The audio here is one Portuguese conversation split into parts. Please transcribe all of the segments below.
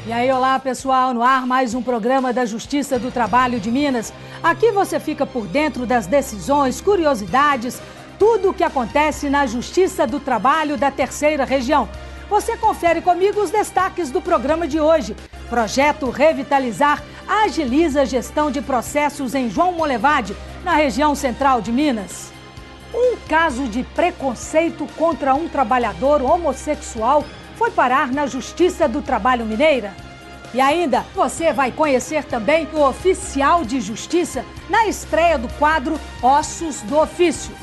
E aí, olá pessoal, no ar mais um programa da Justiça do Trabalho de Minas. Aqui você fica por dentro das decisões, curiosidades, tudo o que acontece na Justiça do Trabalho da Terceira Região. Você confere comigo os destaques do programa de hoje. Projeto Revitalizar agiliza a gestão de processos em João Molevade, na região central de Minas. Um caso de preconceito contra um trabalhador homossexual foi parar na Justiça do Trabalho Mineira. E ainda, você vai conhecer também o oficial de justiça na estreia do quadro Ossos do Ofício.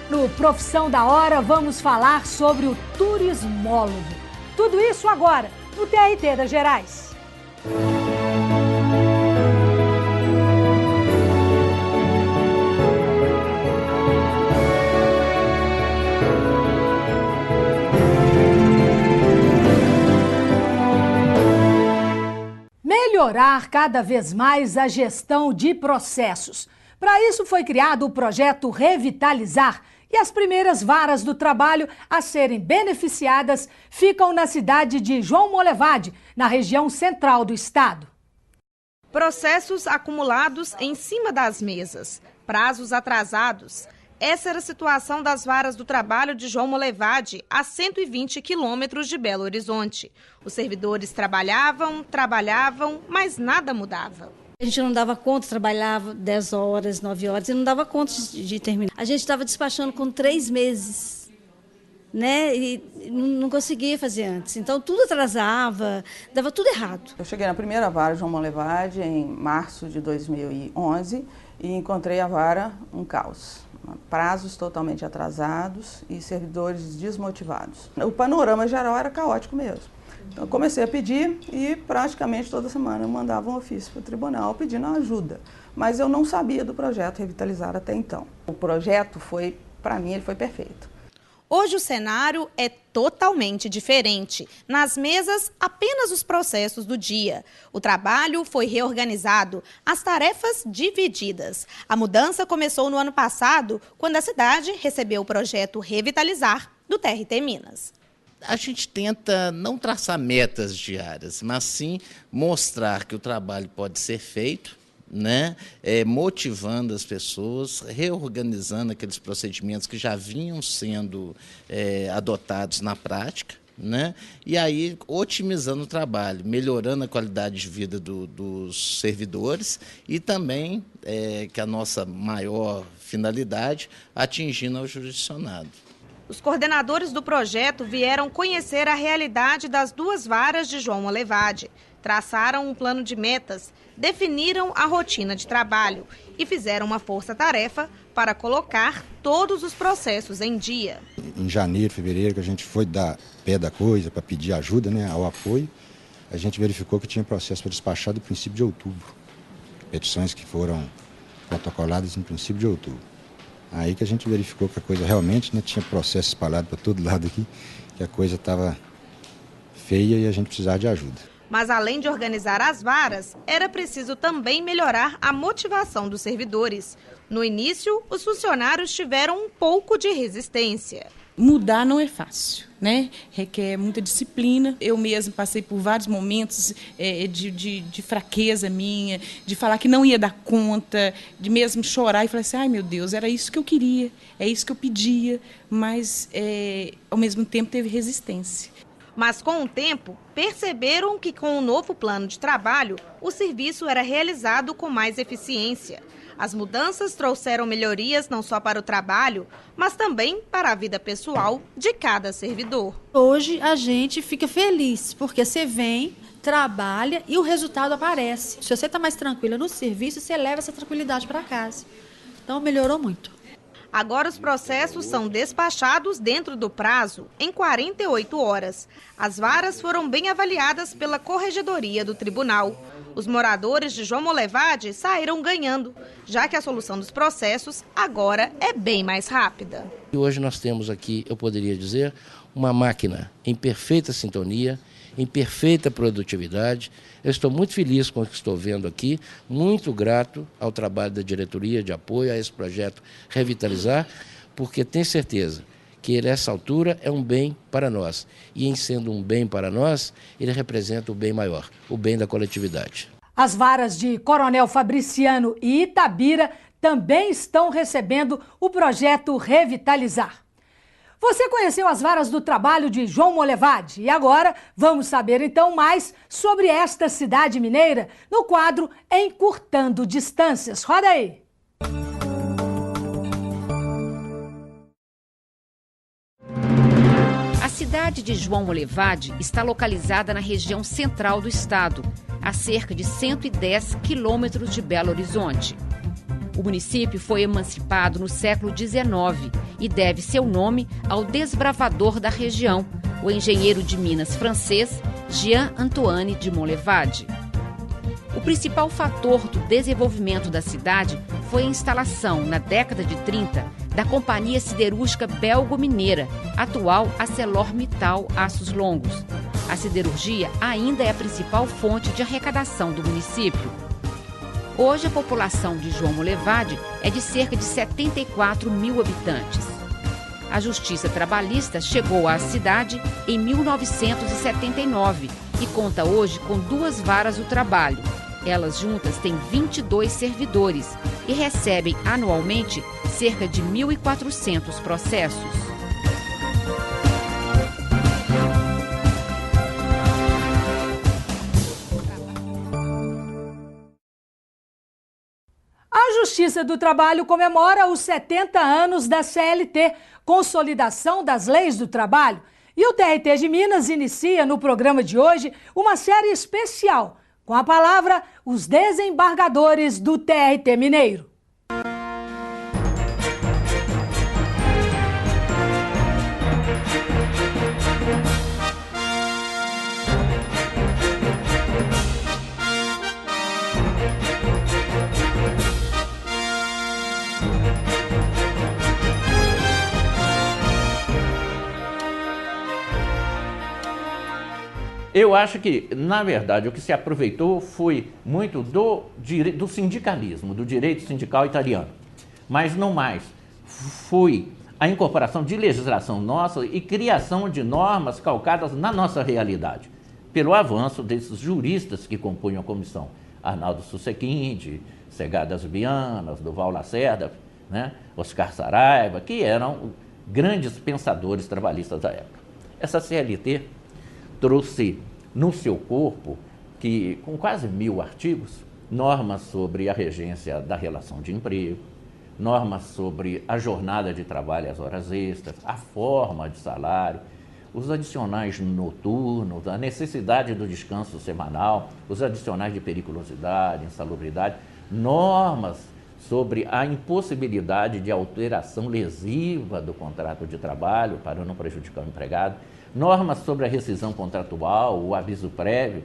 No Profissão da Hora, vamos falar sobre o turismólogo. Tudo isso agora, no TRT das Gerais. Melhorar cada vez mais a gestão de processos. Para isso foi criado o projeto Revitalizar e as primeiras varas do trabalho a serem beneficiadas ficam na cidade de João Molevade, na região central do estado. Processos acumulados em cima das mesas, prazos atrasados. Essa era a situação das varas do trabalho de João Molevade, a 120 quilômetros de Belo Horizonte. Os servidores trabalhavam, mas nada mudava. A gente não dava conta, trabalhava 10 horas, 9 horas, e não dava conta de terminar. A gente estava despachando com 3 meses, né? E não conseguia fazer antes. Então, tudo atrasava, dava tudo errado. Eu cheguei na primeira vara de João Molevade em março de 2011 e encontrei a vara um caos. Prazos totalmente atrasados e servidores desmotivados. O panorama geral era caótico mesmo. Então, eu comecei a pedir e praticamente toda semana eu mandava um ofício para o tribunal pedindo ajuda. Mas eu não sabia do projeto Revitalizar até então. O projeto foi, para mim, ele foi perfeito. Hoje o cenário é totalmente diferente. Nas mesas, apenas os processos do dia. O trabalho foi reorganizado, as tarefas divididas. A mudança começou no ano passado, quando a cidade recebeu o projeto Revitalizar do TRT Minas. A gente tenta não traçar metas diárias, mas sim mostrar que o trabalho pode ser feito, né? Motivando as pessoas, reorganizando aqueles procedimentos que já vinham sendo adotados na prática, né? E aí otimizando o trabalho, melhorando a qualidade de vida dos servidores e também, que a nossa maior finalidade, atingindo ao jurisdicionado. Os coordenadores do projeto vieram conhecer a realidade das 2 varas de João Molevade. Traçaram um plano de metas, definiram a rotina de trabalho e fizeram uma força-tarefa para colocar todos os processos em dia. Em janeiro, fevereiro, que a gente foi dar pé da coisa para pedir ajuda, né, ao apoio, a gente verificou que tinha processo para despachar do princípio de outubro. Petições que foram protocoladas no princípio de outubro. Aí que a gente verificou que a coisa realmente, né, tinha processo espalhado para todo lado aqui, que a coisa estava feia e a gente precisava de ajuda. Mas além de organizar as varas, era preciso também melhorar a motivação dos servidores. No início, os funcionários tiveram um pouco de resistência. Mudar não é fácil, né? Requer muita disciplina. Eu mesma passei por vários momentos de fraqueza minha, de falar que não ia dar conta, de mesmo chorar e falar assim, ai meu Deus, era isso que eu queria, é isso que eu pedia, mas ao mesmo tempo teve resistência. Mas com o tempo, perceberam que com o novo plano de trabalho, o serviço era realizado com mais eficiência. As mudanças trouxeram melhorias não só para o trabalho, mas também para a vida pessoal de cada servidor. Hoje a gente fica feliz, porque você vem, trabalha e o resultado aparece. Se você está mais tranquila no serviço, você leva essa tranquilidade para casa. Então melhorou muito. Agora os processos são despachados dentro do prazo, em 48 horas. As varas foram bem avaliadas pela Corregedoria do Tribunal. Os moradores de João Molevade saíram ganhando, já que a solução dos processos agora é bem mais rápida. E hoje nós temos aqui, eu poderia dizer, uma máquina em perfeita sintonia, em perfeita produtividade. Eu estou muito feliz com o que estou vendo aqui, muito grato ao trabalho da diretoria de apoio a esse projeto Revitalizar, porque tenho certeza porque nessa altura é um bem para nós. E em sendo um bem para nós, ele representa o bem maior, o bem da coletividade. As varas de Coronel Fabriciano e Itabira também estão recebendo o projeto Revitalizar. Você conheceu as varas do trabalho de João Molevade e agora vamos saber então mais sobre esta cidade mineira no quadro Encurtando Distâncias. Roda aí! A cidade de João Molevade está localizada na região central do estado, a cerca de 110 quilômetros de Belo Horizonte. O município foi emancipado no século XIX e deve seu nome ao desbravador da região, o engenheiro de Minas francês Jean-Antoine de Molevade. O principal fator do desenvolvimento da cidade foi a instalação, na década de 30, da Companhia Siderúrgica Belgo-Mineira, atual ArcelorMittal Aços Longos. A siderurgia ainda é a principal fonte de arrecadação do município. Hoje, a população de João Molevade é de cerca de 74 mil habitantes. A Justiça Trabalhista chegou à cidade em 1979 e conta hoje com 2 varas do trabalho. Elas juntas têm 22 servidores e recebem anualmente cerca de 1.400 processos. A Justiça do Trabalho comemora os 70 anos da CLT, Consolidação das Leis do Trabalho. E o TRT de Minas inicia no programa de hoje uma série especial, com a palavra Os Desembargadores do TRT Mineiro. Eu acho que, na verdade, o que se aproveitou foi muito do sindicalismo, do direito sindical italiano. Mas não mais. Foi a incorporação de legislação nossa e criação de normas calcadas na nossa realidade, pelo avanço desses juristas que compunham a comissão. Arnaldo Susequinde, Segadas Bianas, Duval Lacerda, né? Oscar Saraiva, que eram grandes pensadores trabalhistas da época. Essa CLT trouxe no seu corpo, que, com quase 1000 artigos, normas sobre a regência da relação de emprego, normas sobre a jornada de trabalho e as horas extras, a forma de salário, os adicionais noturnos, a necessidade do descanso semanal, os adicionais de periculosidade, insalubridade, normas sobre a impossibilidade de alteração lesiva do contrato de trabalho para não prejudicar o empregado, normas sobre a rescisão contratual, o aviso prévio,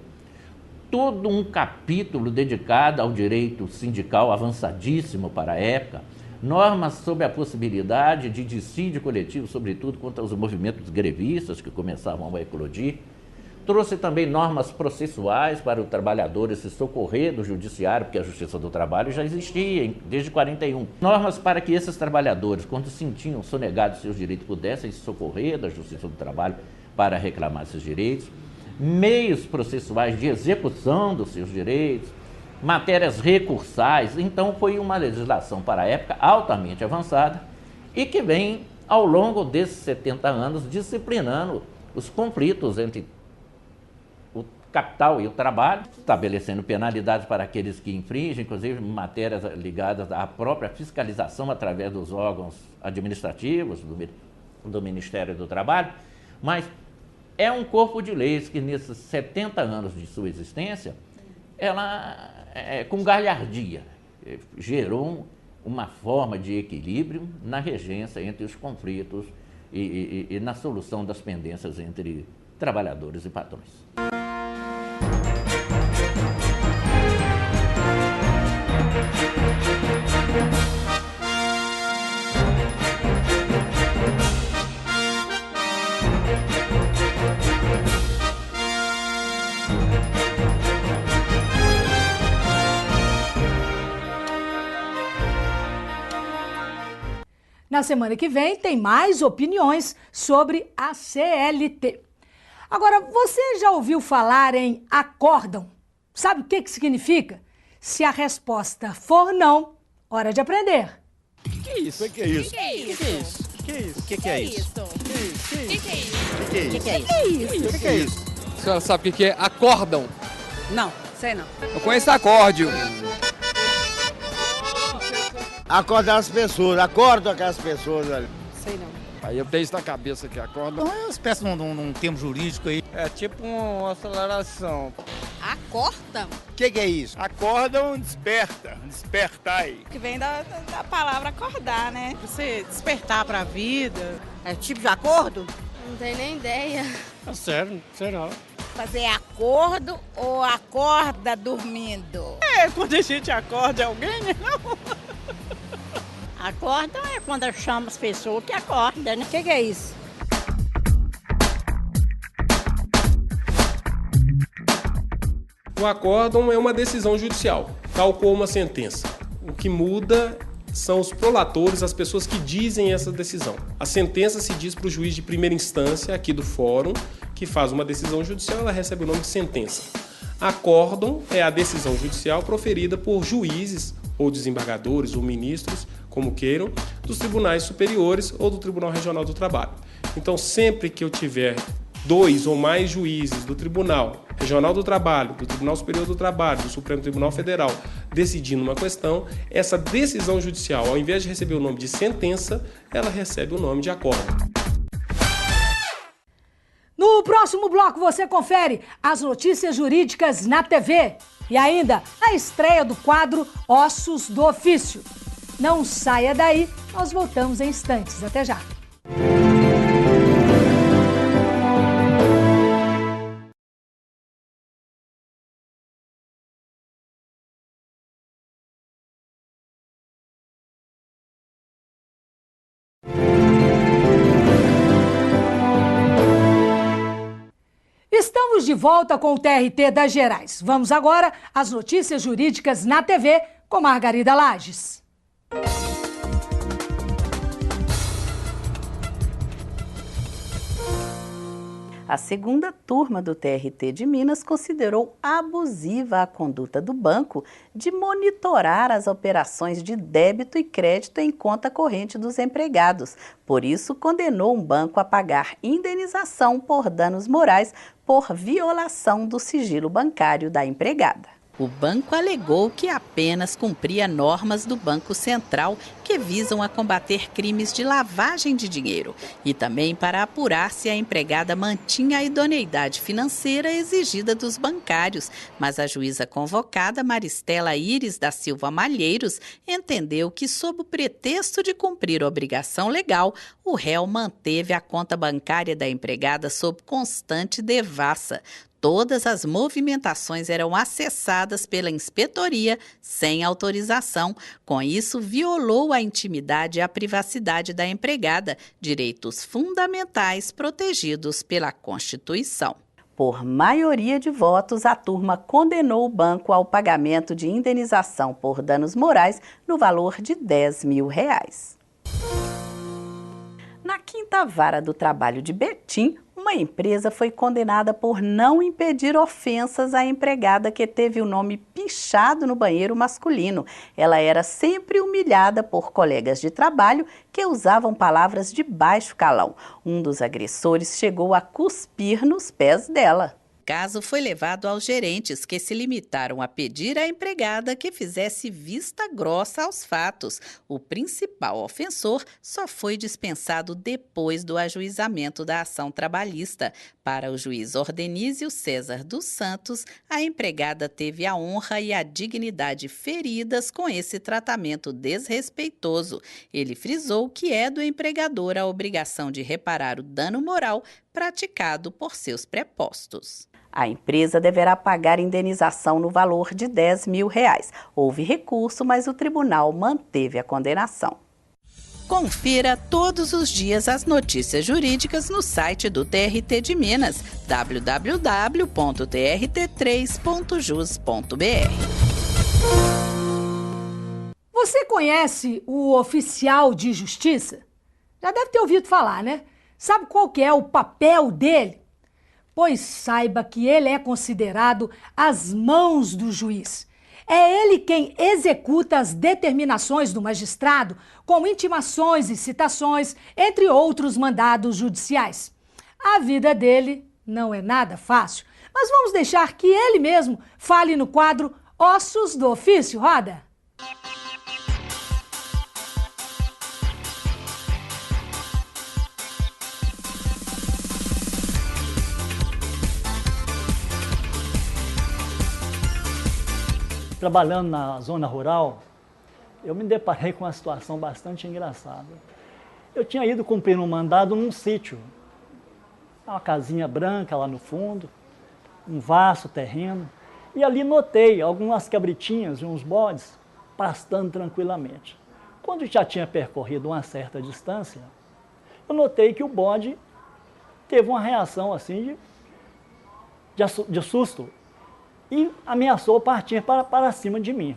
todo um capítulo dedicado ao direito sindical avançadíssimo para a época, normas sobre a possibilidade de dissídio coletivo, sobretudo contra os movimentos grevistas que começavam a eclodir. Trouxe também normas processuais para o trabalhador se socorrer do judiciário, porque a Justiça do Trabalho já existia desde 41. Normas para que esses trabalhadores, quando sentiam sonegados seus direitos, pudessem se socorrer da Justiça do Trabalho para reclamar seus direitos. Meios processuais de execução dos seus direitos, matérias recursais. Então, foi uma legislação para a época altamente avançada e que vem, ao longo desses 70 anos, disciplinando os conflitos entre o capital e o trabalho, estabelecendo penalidades para aqueles que infringem, inclusive matérias ligadas à própria fiscalização através dos órgãos administrativos do Ministério do Trabalho, mas é um corpo de leis que, nesses 70 anos de sua existência, ela, com galhardia, gerou uma forma de equilíbrio na regência entre os conflitos e na solução das pendências entre trabalhadores e patrões. Na semana que vem tem mais opiniões sobre a CLT. Agora, você já ouviu falar em acórdão? Sabe o que significa? Se a resposta for não, hora de aprender. Que é isso? Que é isso? Que é isso? Que é isso? Que é isso? Que é isso? A senhora sabe o que é acórdão? Não, sei não. Eu conheço acórdio. Acordar as pessoas, acorda aquelas pessoas, velho. Sei não. Aí eu tenho isso na cabeça que acórdão. É uma espécie de um termo jurídico aí. É tipo uma aceleração. Acordam? O que é isso? Acordam, desperta, despertai. Que vem da palavra acordar, né? Você despertar para a vida. É tipo de acordo? Não tenho nem ideia. É sério, será? Fazer acordo ou acorda dormindo? É, quando a gente acorda alguém, né? Não. Acorda é quando chama as pessoas que acordam, né? O que é isso? O acórdão é uma decisão judicial, tal como uma sentença. O que muda são os prolatores, as pessoas que dizem essa decisão. A sentença se diz para o juiz de primeira instância, aqui do fórum, que faz uma decisão judicial, ela recebe o nome de sentença. Acórdão é a decisão judicial proferida por juízes, ou desembargadores, ou ministros, como queiram, dos tribunais superiores ou do Tribunal Regional do Trabalho. Então, sempre que eu tiver 2 ou mais juízes do Tribunal Regional do Trabalho, do Tribunal Superior do Trabalho, do Supremo Tribunal Federal, decidindo uma questão, essa decisão judicial, ao invés de receber o nome de sentença, ela recebe o nome de acórdão. No próximo bloco você confere as notícias jurídicas na TV e ainda a estreia do quadro Ossos do Ofício. Não saia daí, nós voltamos em instantes. Até já! Estamos de volta com o TRT das Gerais. Vamos agora às notícias jurídicas na TV com Margarida Lages. A segunda turma do TRT de Minas considerou abusiva a conduta do banco de monitorar as operações de débito e crédito em conta corrente dos empregados. Por isso, condenou um banco a pagar indenização por danos morais por violação do sigilo bancário da empregada. O banco alegou que apenas cumpria normas do Banco Central que visam a combater crimes de lavagem de dinheiro e também para apurar se a empregada mantinha a idoneidade financeira exigida dos bancários. Mas a juíza convocada, Maristela Íris da Silva Malheiros, entendeu que, sob o pretexto de cumprir obrigação legal, o réu manteve a conta bancária da empregada sob constante devassa. Todas as movimentações eram acessadas pela inspetoria sem autorização. Com isso, violou a intimidade e a privacidade da empregada, direitos fundamentais protegidos pela Constituição. Por maioria de votos, a turma condenou o banco ao pagamento de indenização por danos morais no valor de R$10 mil. Na Quinta Vara do Trabalho de Betim, uma empresa foi condenada por não impedir ofensas à empregada que teve o nome pichado no banheiro masculino. Ela era sempre humilhada por colegas de trabalho que usavam palavras de baixo calão. Um dos agressores chegou a cuspir nos pés dela. O caso foi levado aos gerentes, que se limitaram a pedir à empregada que fizesse vista grossa aos fatos. O principal ofensor só foi dispensado depois do ajuizamento da ação trabalhista. Para o juiz Ordenísio César dos Santos, a empregada teve a honra e a dignidade feridas com esse tratamento desrespeitoso. Ele frisou que é do empregador a obrigação de reparar o dano moral praticado por seus prepostos. A empresa deverá pagar indenização no valor de R$10 mil. Houve recurso, mas o tribunal manteve a condenação. Confira todos os dias as notícias jurídicas no site do TRT de Minas, www.trt3.jus.br. Você conhece o oficial de justiça? Já deve ter ouvido falar, né? Sabe qual que é o papel dele? Pois saiba que ele é considerado as mãos do juiz. É ele quem executa as determinações do magistrado, como intimações e citações, entre outros mandados judiciais. A vida dele não é nada fácil, mas vamos deixar que ele mesmo fale no quadro Ossos do Ofício. Roda! Trabalhando na zona rural, eu me deparei com uma situação bastante engraçada. Eu tinha ido cumprir um mandado num sítio, uma casinha branca lá no fundo, um vasto terreno, e ali notei algumas cabritinhas e uns bodes pastando tranquilamente. Quando já tinha percorrido uma certa distância, eu notei que o bode teve uma reação assim de susto, e ameaçou partir para cima de mim.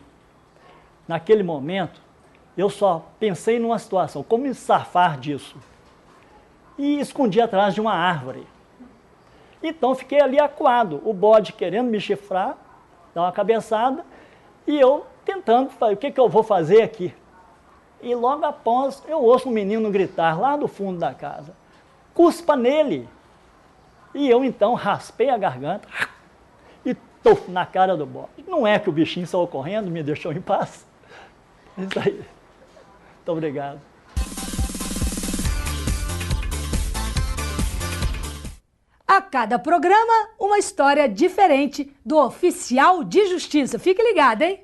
Naquele momento, eu só pensei numa situação, como me safar disso. E escondi atrás de uma árvore. Então fiquei ali acuado, o bode querendo me chifrar, dar uma cabeçada, e eu tentando, o que eu vou fazer aqui? E logo após, eu ouço um menino gritar lá do fundo da casa, cuspa nele! E eu então raspei a garganta, na cara do bode. Não é que o bichinho saiu correndo, me deixou em paz. Isso aí. Muito obrigado. A cada programa, uma história diferente do oficial de justiça. Fique ligado, hein?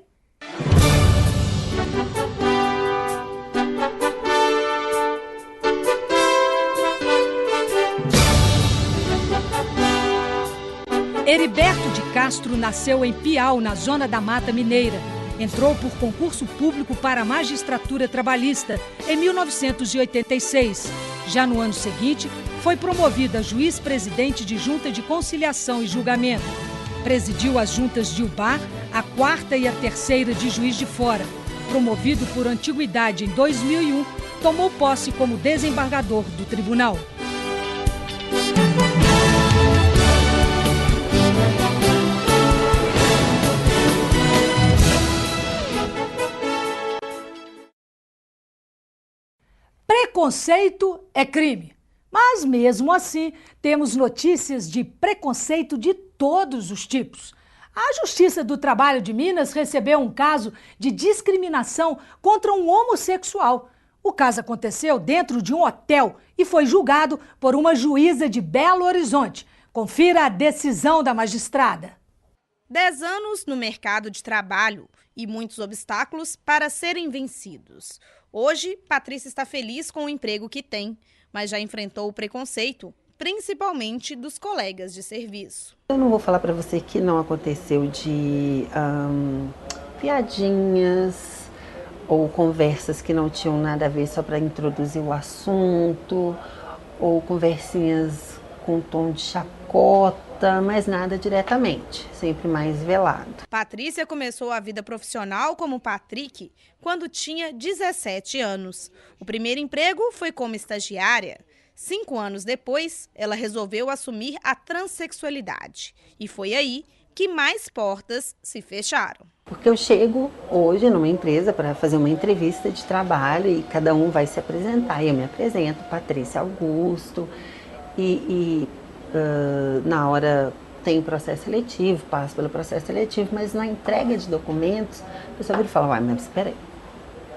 Heriberto de Castro nasceu em Piau, na zona da Mata Mineira. Entrou por concurso público para a magistratura trabalhista em 1986. Já no ano seguinte, foi promovido a juiz-presidente de Junta de Conciliação e Julgamento. Presidiu as juntas de Ubá, a 4ª e a 3ª de Juiz de Fora. Promovido por antiguidade em 2001, tomou posse como desembargador do tribunal. Preconceito é crime, mas mesmo assim temos notícias de preconceito de todos os tipos. A Justiça do Trabalho de Minas recebeu um caso de discriminação contra um homossexual. O caso aconteceu dentro de um hotel e foi julgado por uma juíza de Belo Horizonte. Confira a decisão da magistrada. 10 anos no mercado de trabalho e muitos obstáculos para serem vencidos. Hoje, Patrícia está feliz com o emprego que tem, mas já enfrentou o preconceito, principalmente dos colegas de serviço. Eu não vou falar para você que não aconteceu de piadinhas ou conversas que não tinham nada a ver só para introduzir o assunto, ou conversinhas com tom de chacota, mas nada diretamente, sempre mais velado. Patrícia começou a vida profissional como Patrick quando tinha 17 anos. O primeiro emprego foi como estagiária. 5 anos depois, ela resolveu assumir a transexualidade. E foi aí que mais portas se fecharam. Porque eu chego hoje numa empresa para fazer uma entrevista de trabalho e cada um vai se apresentar. E eu me apresento, Patrícia Augusto, na hora tem o processo seletivo, passo pelo processo seletivo, mas na entrega de documentos, a pessoa vira e fala, mas espera aí,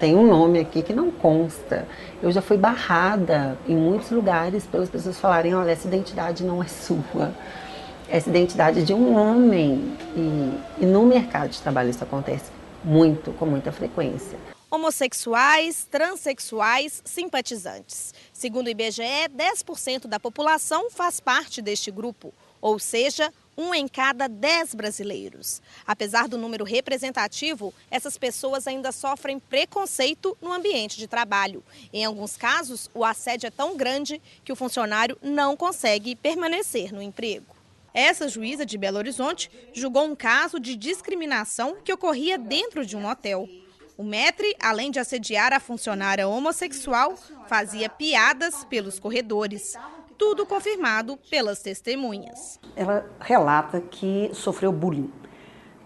tem um nome aqui que não consta. Eu já fui barrada em muitos lugares pelas pessoas falarem, olha, essa identidade não é sua, essa identidade é de um homem. E no mercado de trabalho isso acontece muito, com muita frequência. Homossexuais, transexuais, simpatizantes. Segundo o IBGE, 10% da população faz parte deste grupo, ou seja, 1 em cada 10 brasileiros. Apesar do número representativo, essas pessoas ainda sofrem preconceito no ambiente de trabalho. Em alguns casos, o assédio é tão grande que o funcionário não consegue permanecer no emprego. Essa juíza de Belo Horizonte julgou um caso de discriminação que ocorria dentro de um hotel. O maître, além de assediar a funcionária homossexual, fazia piadas pelos corredores. Tudo confirmado pelas testemunhas. Ela relata que sofreu bullying.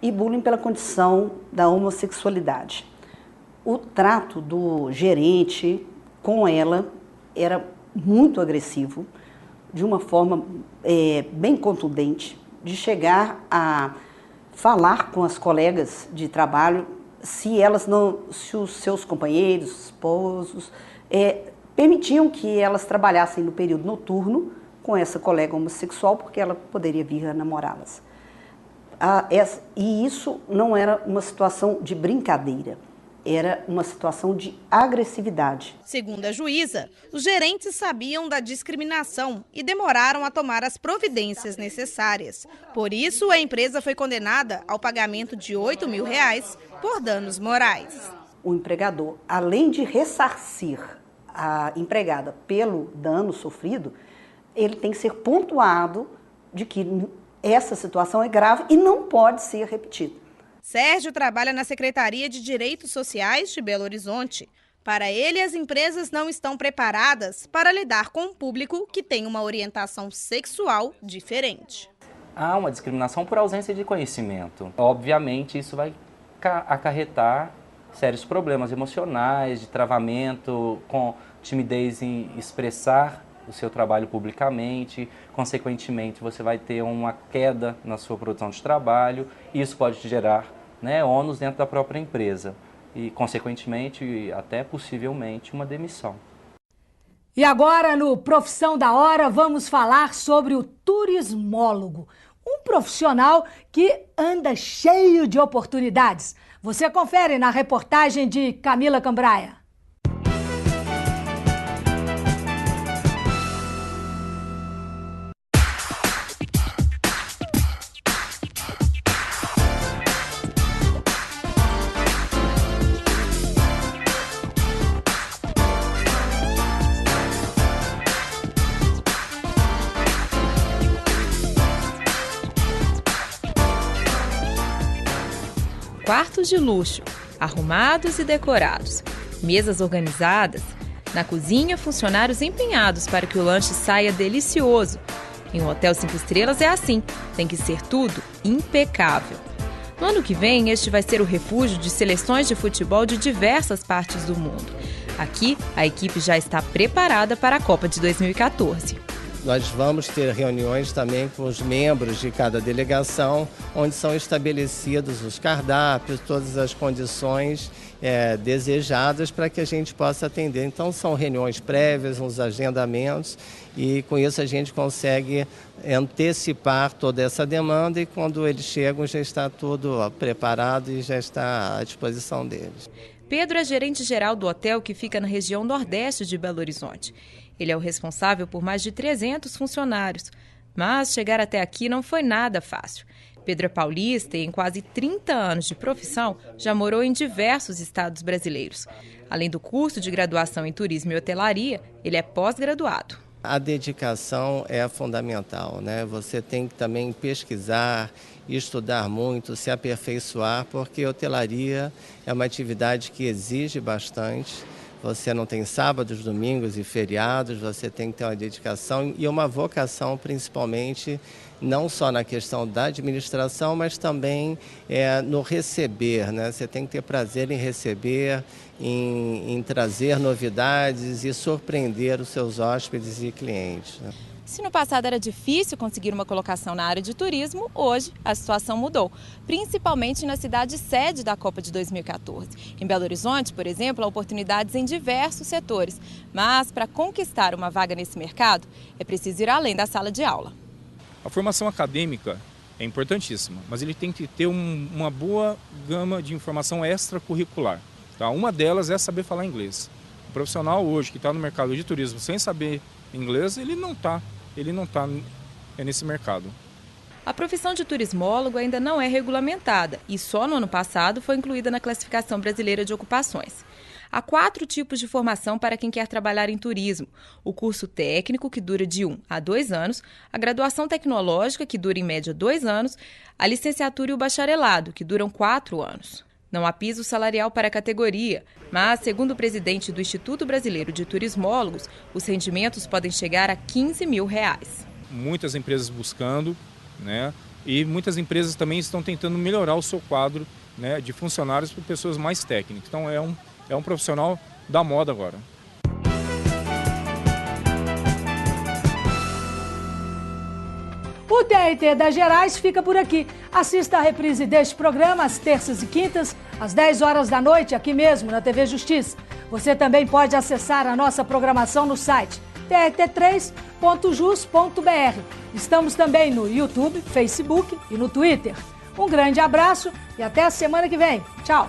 E bullying pela condição da homossexualidade. O trato do gerente com ela era muito agressivo, de uma forma bem contundente, de chegar a falar com as colegas de trabalho se os seus companheiros, esposos, permitiam que elas trabalhassem no período noturno com essa colega homossexual, porque ela poderia vir a namorá-las. E isso não era uma situação de brincadeira, era uma situação de agressividade. Segundo a juíza, os gerentes sabiam da discriminação e demoraram a tomar as providências necessárias. Por isso, a empresa foi condenada ao pagamento de R$8 mil por danos morais. O empregador, além de ressarcir a empregada pelo dano sofrido, ele tem que ser pontuado de que essa situação é grave e não pode ser repetida. Sérgio trabalha na Secretaria de Direitos Sociais de Belo Horizonte. Para ele, as empresas não estão preparadas para lidar com um público que tem uma orientação sexual diferente. Há uma discriminação por ausência de conhecimento. Obviamente, isso vai acarretar sérios problemas emocionais, de travamento, com timidez em expressar o seu trabalho publicamente. Consequentemente, você vai ter uma queda na sua produção de trabalho. Isso pode gerar ônus dentro da própria empresa e, consequentemente, até possivelmente, uma demissão. E agora, no Profissão da Hora, vamos falar sobre o turismólogo, um profissional que anda cheio de oportunidades. Você confere na reportagem de Camila Cambraia. Quartos de luxo, arrumados e decorados, mesas organizadas. Na cozinha, funcionários empenhados para que o lanche saia delicioso. Em um hotel 5 estrelas é assim, tem que ser tudo impecável. No ano que vem, este vai ser o refúgio de seleções de futebol de diversas partes do mundo. Aqui, a equipe já está preparada para a Copa de 2014. Nós vamos ter reuniões também com os membros de cada delegação, onde são estabelecidos os cardápios, todas as condições desejadas para que a gente possa atender. Então são reuniões prévias, uns agendamentos, e com isso a gente consegue antecipar toda essa demanda, e quando eles chegam já está tudo preparado e já está à disposição deles. Pedro é gerente-geral do hotel que fica na região nordeste de Belo Horizonte. Ele é o responsável por mais de 300 funcionários, mas chegar até aqui não foi nada fácil. Pedro é paulista e, em quase 30 anos de profissão, já morou em diversos estados brasileiros. Além do curso de graduação em turismo e hotelaria, ele é pós-graduado. A dedicação é fundamental, né? Você tem que também pesquisar, estudar muito, se aperfeiçoar, porque hotelaria é uma atividade que exige bastante. Você não tem sábados, domingos e feriados, você tem que ter uma dedicação e uma vocação, principalmente, não só na questão da administração, mas também no receber, né? Você tem que ter prazer em receber, em trazer novidades e surpreender os seus hóspedes e clientes, né? Se no passado era difícil conseguir uma colocação na área de turismo, hoje a situação mudou, principalmente na cidade sede da Copa de 2014. Em Belo Horizonte, por exemplo, há oportunidades em diversos setores, mas para conquistar uma vaga nesse mercado, é preciso ir além da sala de aula. A formação acadêmica é importantíssima, mas ele tem que ter uma boa gama de informação extracurricular. Tá? Uma delas é saber falar inglês. O profissional hoje que está no mercado de turismo sem saber inglês, ele não está nesse mercado. A profissão de turismólogo ainda não é regulamentada e só no ano passado foi incluída na Classificação Brasileira de Ocupações. Há 4 tipos de formação para quem quer trabalhar em turismo. O curso técnico, que dura de 1 a 2 anos, a graduação tecnológica, que dura em média 2 anos, a licenciatura e o bacharelado, que duram 4 anos. Não há piso salarial para a categoria, mas, segundo o presidente do Instituto Brasileiro de Turismólogos, os rendimentos podem chegar a R$15 mil. Muitas empresas buscando, né? E muitas empresas também estão tentando melhorar o seu quadro, né, de funcionários por pessoas mais técnicas. Então é um profissional da moda agora. O TRT das Gerais fica por aqui. Assista a reprise deste programa às terças e quintas, às 10 horas da noite, aqui mesmo na TV Justiça. Você também pode acessar a nossa programação no site trt3.jus.br. Estamos também no YouTube, Facebook e no Twitter. Um grande abraço e até a semana que vem. Tchau!